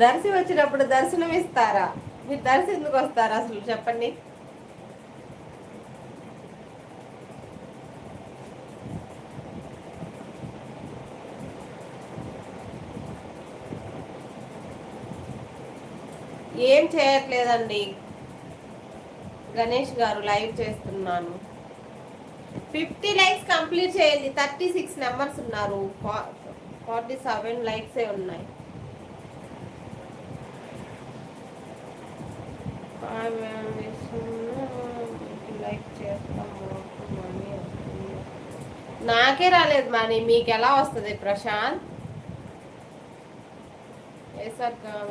దర్శి వచ్చినప్పుడు దర్శనం ఇస్తారా? మీరు దర్శి ఎందుకు వస్తారా అసలు చెప్పండి? ఏం చేయట్లేదండి గణేష్ గారు, లైవ్ చేస్తున్నాను. 50 లైక్స్ కంప్లీట్ చేయండి. 36 నెంబర్స్ ఉన్నారు, 47 లైక్సే ఉన్నాయి. లైక్ చేస్తాము. నాకే రాలేదు మనీ, మీకు ఎలా వస్తుంది ప్రశాంత్?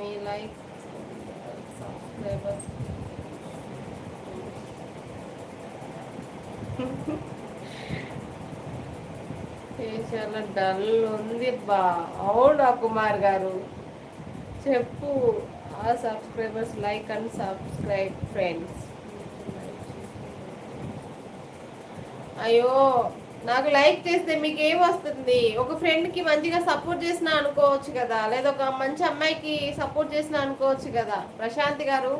మీ లైక్ సబ్స్క్రైబర్స్ చాలా డల్ ఉంది బా. అవునా కుమార్ గారు, చెప్పు. ఆ subscribers like and subscribe friends. అయ్యో, నాకు లైక్ చేస్తే మీకు ఏం వస్తుంది? ఒక ఫ్రెండ్కి మంచిగా సపోర్ట్ చేసినా అనుకోవచ్చు కదా, లేదా ఒక మంచి అమ్మాయికి సపోర్ట్ చేసినా అనుకోవచ్చు కదా ప్రశాంత్ గారు.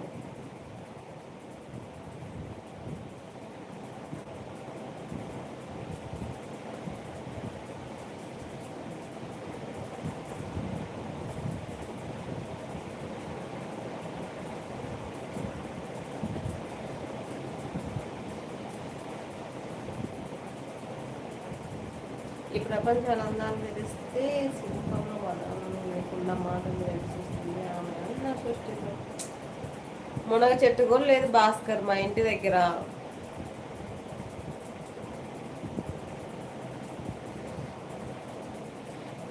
ఈ ప్రపంచాలు అందాలు తెరిస్తే శిల్పంలో వదాలను లేకుండా మాటలు తెలిసిస్తుంది ఆమె అన్న సృష్టిలో. మునగ చెట్టు కూడా లేదు భాస్కర్ మా ఇంటి దగ్గర.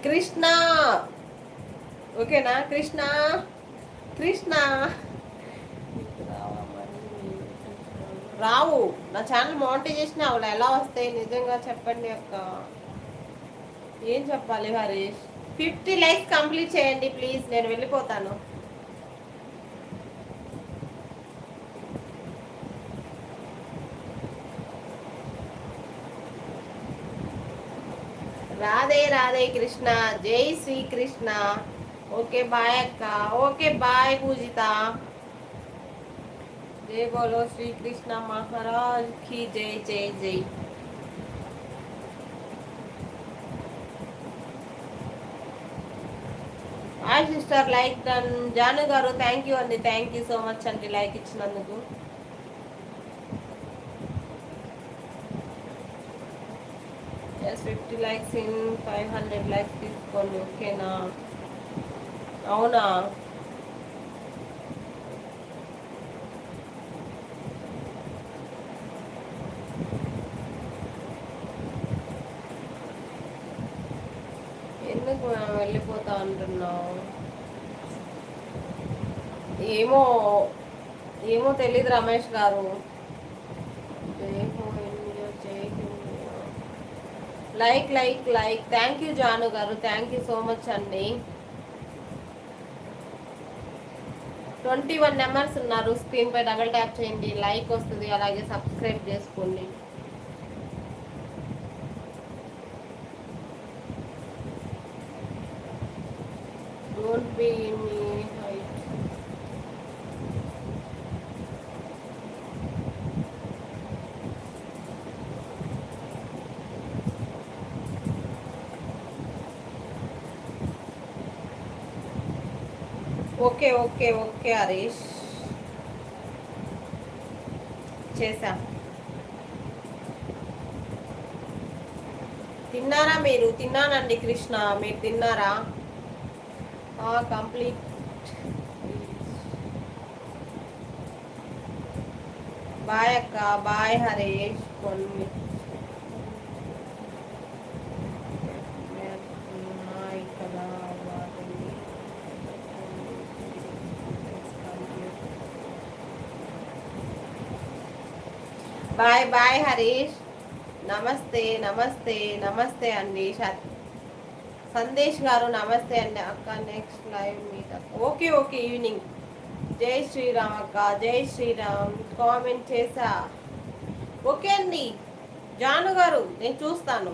కృష్ణ ఓకేనా? కృష్ణ కృష్ణ రావు. నా ఛానల్ మానిటైజేషన్ అవ్వలే, ఎలా వస్తాయి నిజంగా చెప్పండి అక్క. ఏం చెప్పాలి హరీష్? 50 లైక్స్ కంప్లీట్ చేయండి ప్లీజ్, నేను వెళ్ళిపోతాను. రాధే రాధే కృష్ణ, జై శ్రీకృష్ణ. ఓకే బాయ్ అక్క. Okay bye Poojitha. జై బోలో శ్రీకృష్ణ మహారాజ్ కి జై జై జై. Hi sister, like done. Jaanu గారు థ్యాంక్ యూ అండి, థ్యాంక్ యూ సో మచ్ అండి లైక్ ఇచ్చినందుకు. ఎస్ 50 లైక్స్ ఇన్ 500 లైక్స్ తీసుకోండి ఓకేనా? అవునా? ఎందుకు వెళ్ళిపోతా అంటున్నావు? ఏమో ఏమో తెలీదు రమేష్ గారు. Like like like. Thank you Jaanu గారు, థ్యాంక్ యూ సో మచ్ అండి. 21 నెంబర్స్ ఉన్నారు, స్క్రీన్ పై డబుల్ ట్యాప్ చేయండి, లైక్ వస్తుంది, అలాగే సబ్స్క్రైబ్ చేసుకోండి. Don't be me height. Okay okay okay Harish, చేసా. తిన్నారా మీరు? తిన్నానండి కృష్ణ, మీరు తిన్నారా? కంప్లీట్. బాయ్ అక్క, bye Harish. Bye bye Harish. నమస్తే నమస్తే నమస్తే అండి. సందేశ్ గారు నమస్తే అండి. అక్క next live meet. Okay okay evening. జై శ్రీరామ్ అక్క, జై శ్రీరామ్. కామెంట్ చేసా. ఓకే అండి జాను గారు, నేను చూస్తాను.